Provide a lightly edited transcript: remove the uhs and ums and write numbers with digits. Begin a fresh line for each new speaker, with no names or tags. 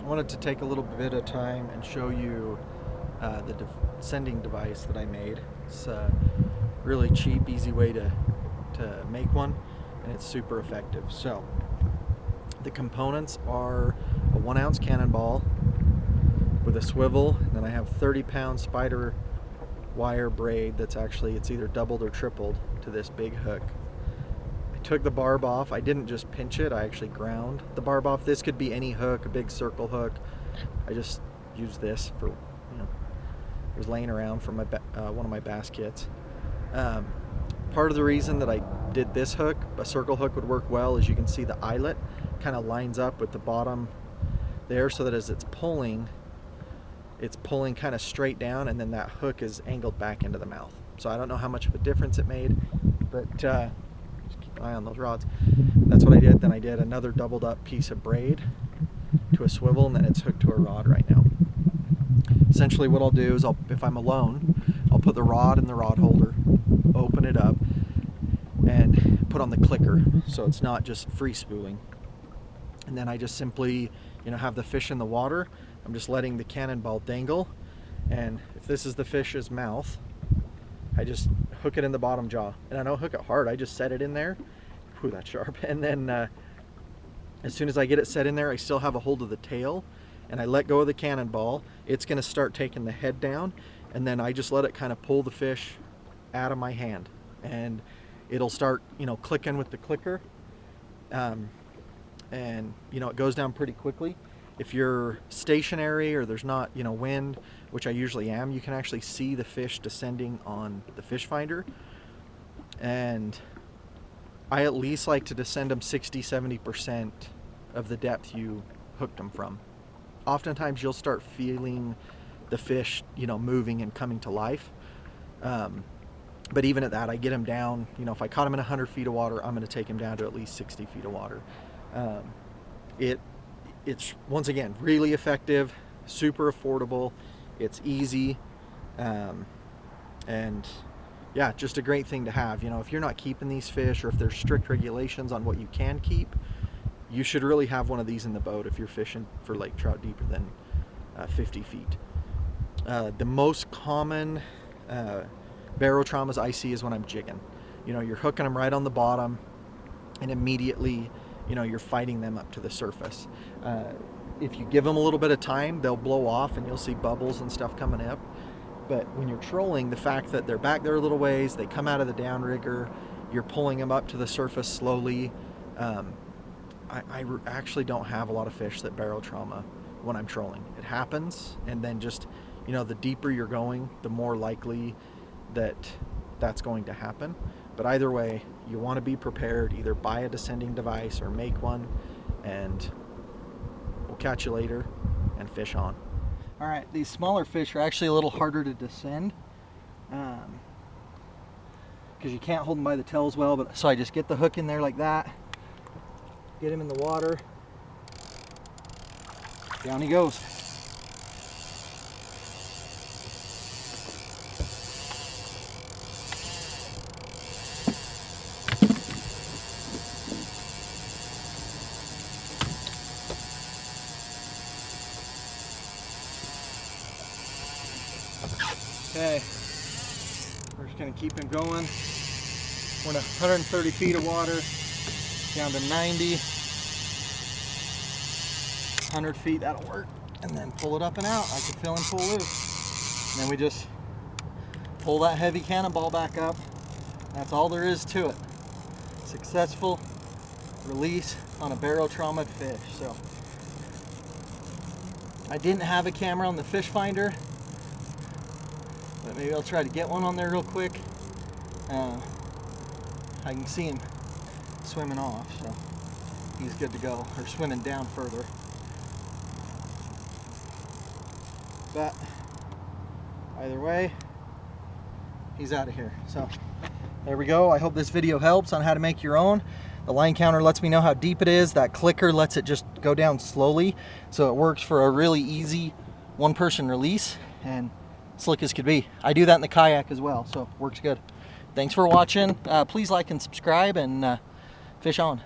I wanted to take a little bit of time and show you the descending device that I made. It's a really cheap, easy way to make one, and it's super effective. So the components are a 1-ounce cannonball with a swivel, and then I have 30-pound spider wire braid that's actually, it's either doubled or tripled to this big hook. I took the barb off. I didn't just pinch it, I actually ground the barb off. This could be any hook, a big circle hook. I just used this for, it was laying around from my one of my bass kits. Part of the reason that I did this hook, a circle hook, would work well is you can see the eyelet kind of lines up with the bottom there, so that as it's pulling kind of straight down, and then that hook is angled back into the mouth. So I don't know how much of a difference it made, but just keep an eye on those rods. That's what I did. Then I did another doubled up piece of braid to a swivel, and then it's hooked to a rod right now. Essentially what I'll do is, if I'm alone, I'll put the rod in the rod holder, open it up, and put on the clicker so it's not just free spooling. And then I just simply, have the fish in the water. I'm just letting the cannonball dangle, and if this is the fish's mouth, I just hook it in the bottom jaw. And I don't hook it hard, I just set it in there. Ooh, that's sharp. And then as soon as I get it set in there, I still have a hold of the tail, and I let go of the cannonball. It's going to start taking the head down, and then I just let it kind of pull the fish out of my hand, and it'll start clicking with the clicker, and it goes down pretty quickly. If you're stationary or there's not wind, which I usually am, you can actually see the fish descending on the fish finder, and I at least like to descend them 60-70% of the depth you hooked them from. Oftentimes you'll start feeling the fish moving and coming to life, but even at that, I get him down. If I caught him in 100 feet of water, I'm going to take him down to at least 60 feet of water. It's once again really effective, super affordable, it's easy, and yeah, just a great thing to have. If you're not keeping these fish, or if there's strict regulations on what you can keep, you should really have one of these in the boat if you're fishing for lake trout deeper than 50 feet. The most common barotraumas I see is when I'm jigging. You're hooking them right on the bottom, and immediately you're fighting them up to the surface. If you give them a little bit of time, they'll blow off and you'll see bubbles and stuff coming up. But when you're trolling, the fact that they're back there a little ways, they come out of the downrigger, you're pulling them up to the surface slowly. I actually don't have a lot of fish that barotrauma when I'm trolling. It happens, and then just, the deeper you're going, the more likely that that's going to happen. But either way, you want to be prepared. Either buy a descending device or make one, and we'll catch you later and fish on. All right, these smaller fish are actually a little harder to descend because you can't hold them by the tail as well. But so I just get the hook in there like that, get him in the water, down he goes. Okay, we're just going to keep him going. We're in 130 feet of water, down to 90, 100 feet, that'll work. And then pull it up and out. I can feel him pull loose. And then we just pull that heavy cannonball back up. That's all there is to it. Successful release on a barotrauma fish. So I didn't have a camera on the fish finder, but maybe I'll try to get one on there real quick. I can see him swimming off, so he's good to go, or swimming down further. But either way, he's out of here. So there we go. I hope this video helps on how to make your own. The line counter lets me know how deep it is. That clicker lets it just go down slowly, so it works for a really easy one-person release, and slick as could be. I do that in the kayak as well, so it works good. Thanks for watching. Please like and subscribe, and fish on.